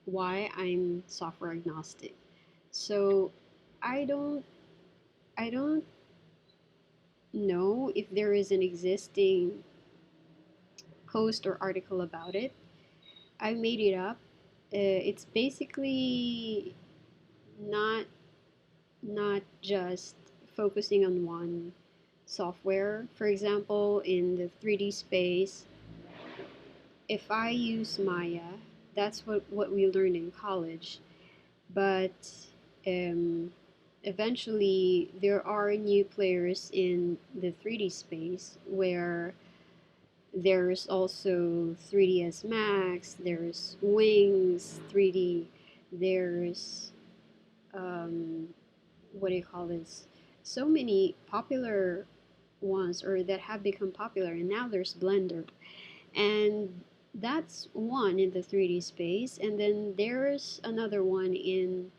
why I'm software agnostic. So I don't I don't know if there is an existing post or article about it. I made it up. It's basically not not just focusing on one software. For example, in the 3D space, if I use Maya, that's what we learned in college. But um, eventually, there are new players in the 3D space where there's also 3ds Max, there's Wings 3D, there's what do you call this? So many popular ones or that have become popular, and now there's Blender, and that's one in the 3D space, and then there's another one in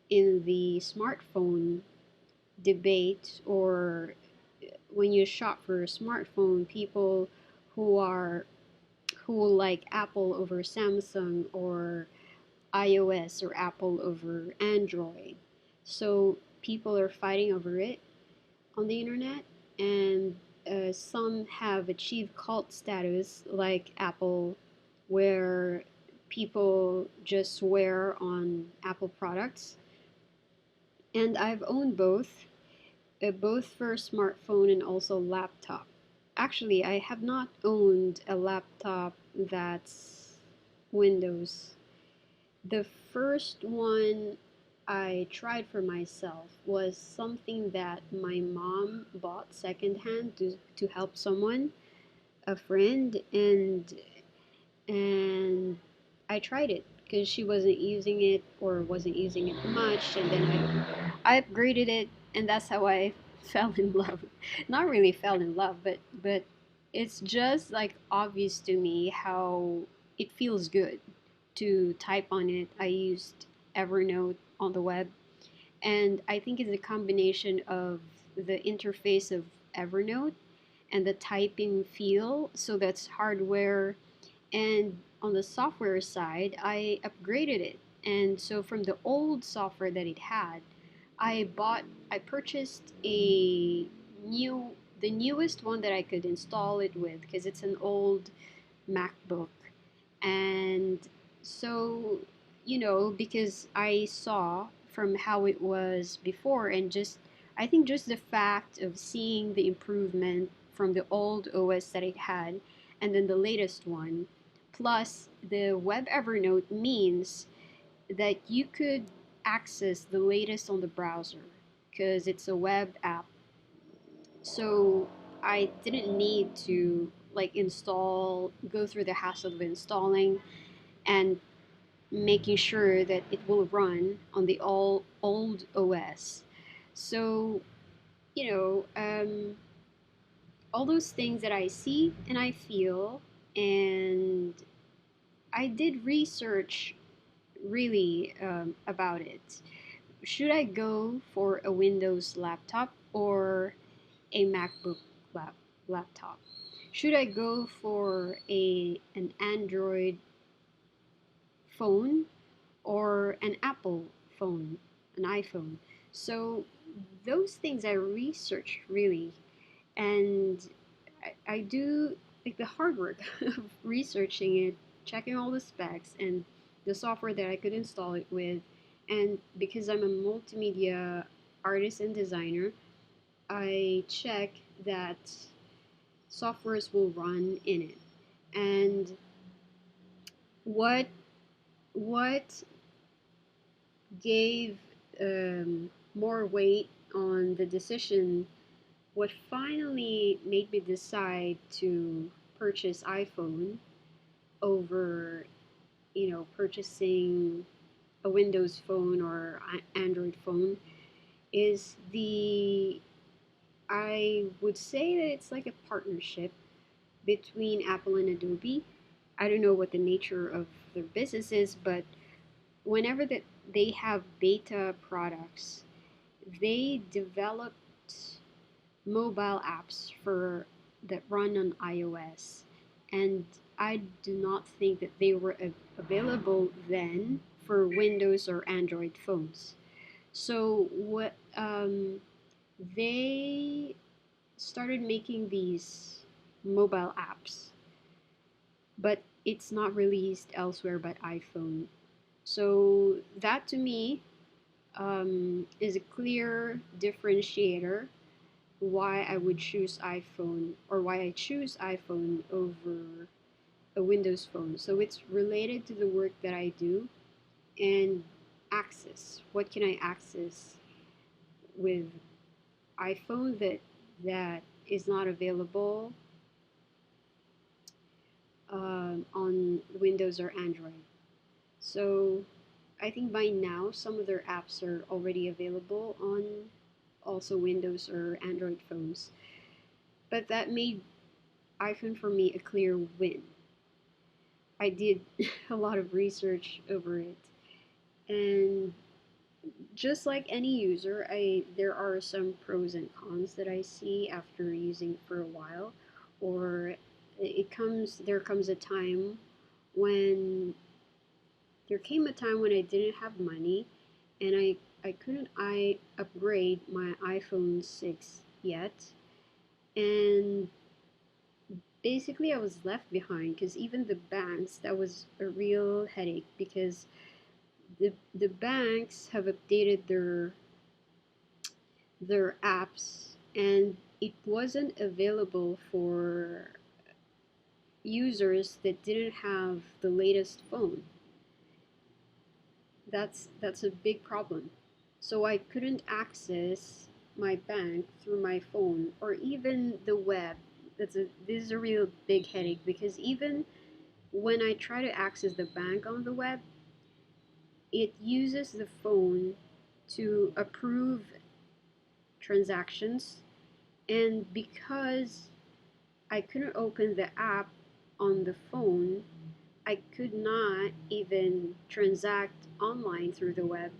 the smartphone debate, or when you shop for a smartphone, people who are who like Apple over Samsung or iOS or Apple over Android. So people are fighting over it on the internet, and some have achieved cult status, like Apple, where people just swear on Apple products. And I've owned both for smartphone and also laptop. Actually, I have not owned a laptop that's Windows. The first one I tried for myself was something that my mom bought secondhand to help someone, a friend, and I tried it because she wasn't using it or wasn't using it much, and then I upgraded it, and that's how I fell in love. Not really fell in love, but it's just like obvious to me how it feels good to type on it. I used Evernote on the web, and I think it's a combination of the interface of Evernote and the typing feel. So that's hardware, and on the software side, I upgraded it. And so from the old software that it had, I purchased a new, the newest one that I could install it with because it's an old MacBook. And so, because I saw from how it was before, and just, I think just the fact of seeing the improvement from the old OS that it had and then the latest one, plus the web Evernote means that you could access the latest on the browser because it's a web app. So I didn't need to like go through the hassle of installing and making sure that it will run on the old OS. So, you know, um, all those things that I see and I feel, and I did research really about it. Should I go for a Windows laptop or a MacBook lap- laptop? Should I go for an Android phone or an Apple phone, an iPhone? So those things I research really, and I do like the hard work of researching it, checking all the specs and the software that I could install it with. And because I'm a multimedia artist and designer, I check that softwares will run in it. And what what gave more weight on the decision, what finally made me decide to purchase iPhone over, purchasing a Windows phone or Android phone is I would say that it's like a partnership between Apple and Adobe. I don't know what the nature of their business is, but whenever that they have beta products, they developed mobile apps for that run on iOS, and I do not think that they were available then for Windows or Android phones. So what they started making these mobile apps, but it's not released elsewhere but iPhone. So that to me is a clear differentiator why I would choose iPhone or why I choose iPhone over a Windows phone. So it's related to the work that I do and access. What can I access with iPhone that is not available on Windows or Android? So I think by now some of their apps are already available on also Windows or Android phones. But that made iPhone for me a clear win. I did a lot of research over it, and just like any user, I there are some pros and cons that I see after using it for a while, or there comes a time when there came a time when I didn't have money, and I couldn't I upgrade my iPhone 6 yet, and basically I was left behind because even the banks, that was a real headache because the banks have updated their apps, and it wasn't available for users that didn't have the latest phone. That's a big problem. So I couldn't access my bank through my phone or even the web. This is a real big headache because even when I try to access the bank on the web, it uses the phone to approve transactions, and because I couldn't open the app on the phone, I could not even transact online through the web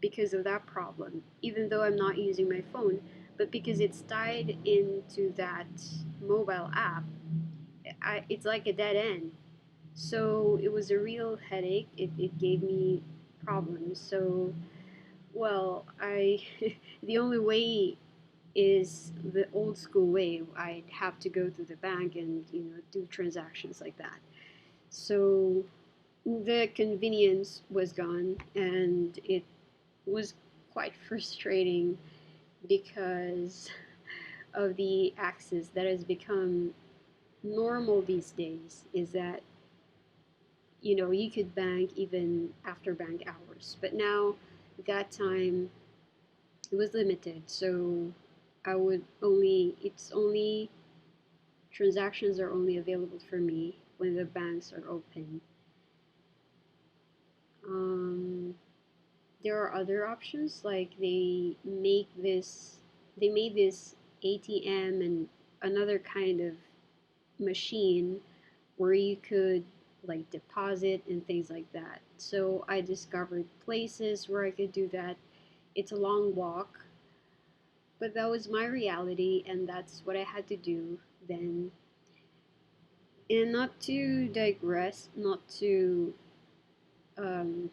because of that problem, even though I'm not using my phone. But because it's tied into that mobile app, it's like a dead end. So it was a real headache. It gave me problems. So, well, the only way is the old school way. I'd have to go to the bank and do transactions like that. So the convenience was gone, and it was quite frustrating because of the access that has become normal these days. Is that you could bank even after bank hours, but now that time it was limited. So I would only it's only transactions are only available for me when the banks are open. Um, there are other options like they made this ATM and another kind of machine where you could like deposit and things like that. So I discovered places where I could do that. It's a long walk, but that was my reality, and that's what I had to do then. And not to digress, not to, um,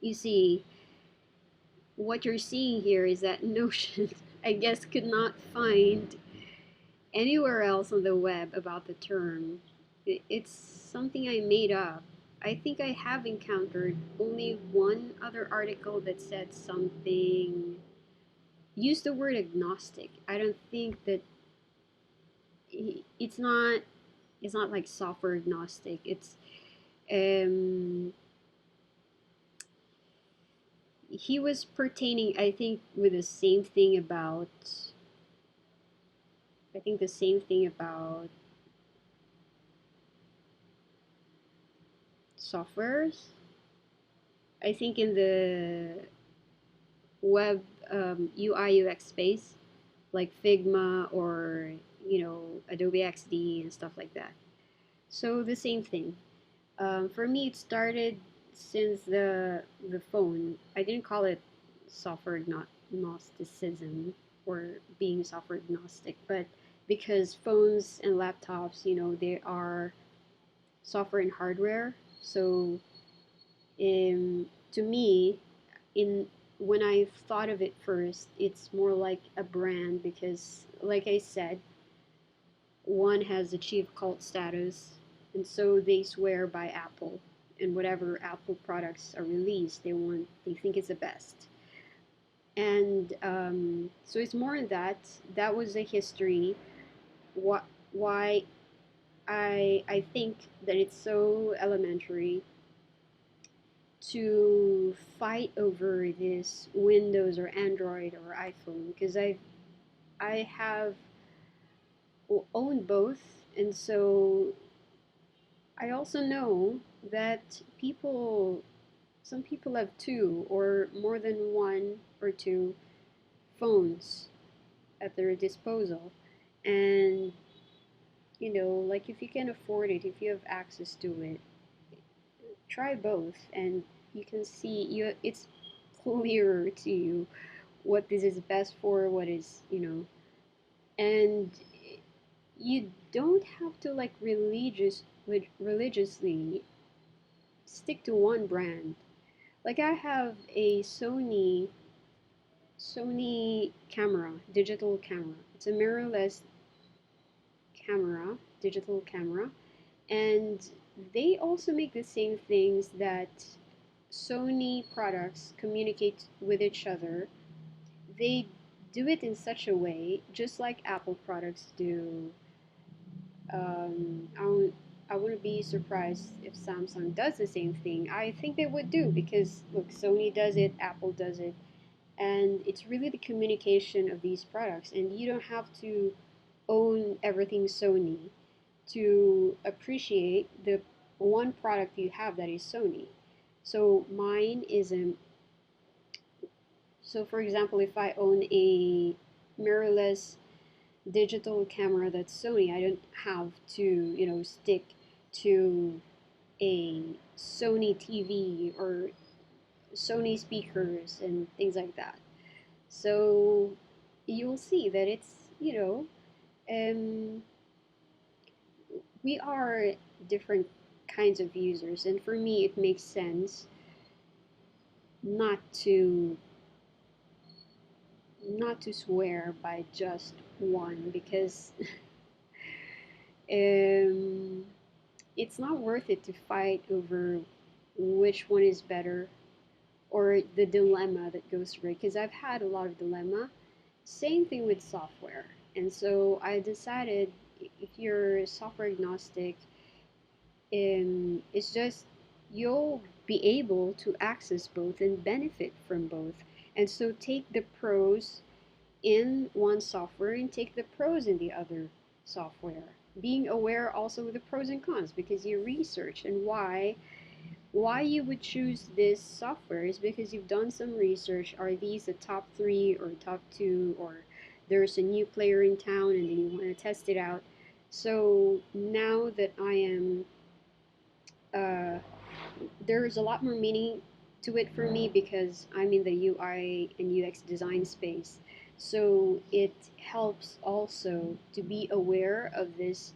you see, what you're seeing here is that Notion, I guess, could not find anywhere else on the web about the term. It's something I made up. I think I have encountered only one other article that said something, used the word agnostic. I don't think that it's not like software agnostic. It's um he was pertaining, I think, with the same thing about the same thing about softwares. I think in the web UI UX space, like Figma or Adobe XD and stuff like that. So the same thing. For me, it started since the phone. I didn't call it software agnosticism or being software agnostic, but because phones and laptops, they are software and hardware. So to me, in when I thought of it first, it's more like a brand because, like I said, one has achieved cult status, and so they swear by Apple. And whatever Apple products are released, they think it's the best. And so it's more that that was the history. What why I think that it's so elementary to fight over this Windows or Android or iPhone because I have owned both, and so I also know that some people have two or more than one or two phones at their disposal, and like if you can afford it, if you have access to it, try both, and you can see it's clearer to you what this is best for, what is, and you don't have to like religiously stick to one brand. Like I have a Sony camera, digital camera. It's a mirrorless camera, digital camera, and they also make the same things that Sony products communicate with each other. They do it in such a way, just like Apple products do. I wouldn't be surprised if Samsung does the same thing. I think they would do because look, Sony does it, Apple does it, and it's really the communication of these products. And you don't have to own everything Sony to appreciate the one product you have that is Sony. So mine is a so for example, if I own a mirrorless digital camera that's Sony, I don't have to, stick to a Sony TV or Sony speakers and things like that. So you'll see that it's, um, we are different kinds of users, and for me, it makes sense not to not to swear by just one because um, it's not worth it to fight over which one is better or the dilemma that goes through it because I've had a lot of dilemma. Same thing with software. And so I decided if you're software agnostic, it's just you'll be able to access both and benefit from both. And so take the pros in one software and take the pros in the other software. Being aware also of the pros and cons because you research and why you would choose this software is because you've done some research. Are these the top three or top two, or there's a new player in town and then you want to test it out? So now that I am, uh, there's a lot more meaning to it for me because I'm in the UI and UX design space. So it helps also to be aware of these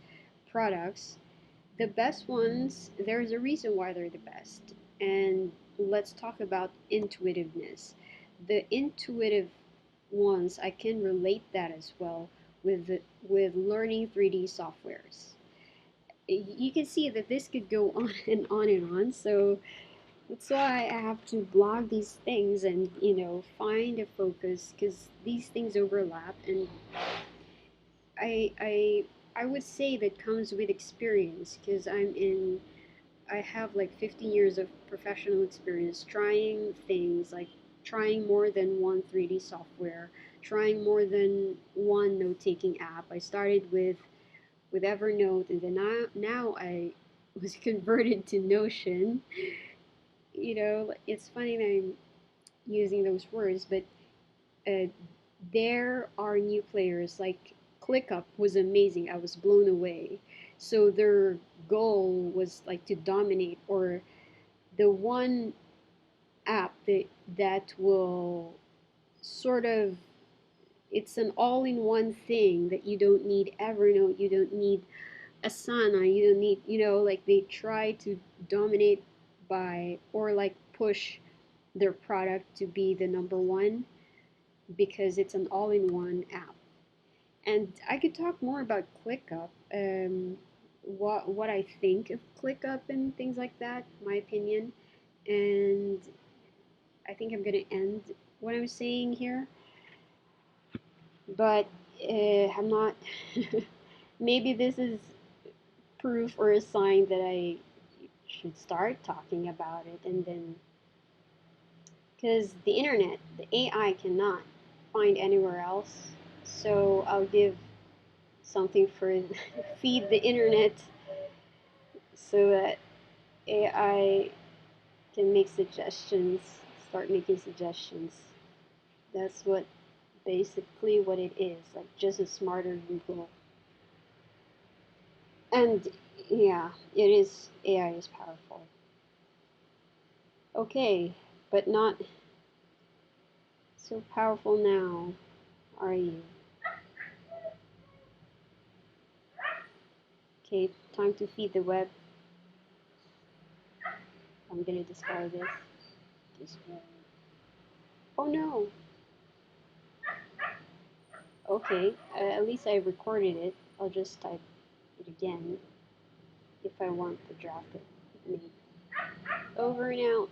products. The best ones, there's a reason why they're the best. And let's talk about intuitiveness. The intuitive ones, I can relate that as well with learning 3D softwares. You can see that this could go on and on and on. So that's why I have to blog these things and find a focus because these things overlap and I I I would say that comes with experience because I have like 15 years of professional experience trying things like trying more than one 3D software, trying more than one note-taking app. I started with Evernote and then now I was converted to Notion. It's funny that I'm using those words, but uh, there are new players like ClickUp was amazing. I was blown away. So their goal was like to dominate or the one app that will sort of it's an all-in-one thing that you don't need Evernote, you don't need Asana, you don't need, like they try to dominate by or like push their product to be the number one because it's an all-in-one app. And I could talk more about ClickUp, what I think of ClickUp and things like that, my opinion. And I think I'm gonna end what I'm saying here, but I'm not. Maybe this is proof or a sign that I should start talking about it, and then because the internet, the AI cannot find anywhere else, so I'll give something for feed the internet so that AI can make suggestions, start making suggestions. That's what basically what it is, like just a smarter Google. And yeah, it is, AI is powerful. Okay, but not so powerful now, are you? Okay, time to feed the web. I'm gonna discard this. Discard. Oh no. Okay, at least I recorded it. I'll just type it again if I want to draft it. Over and out.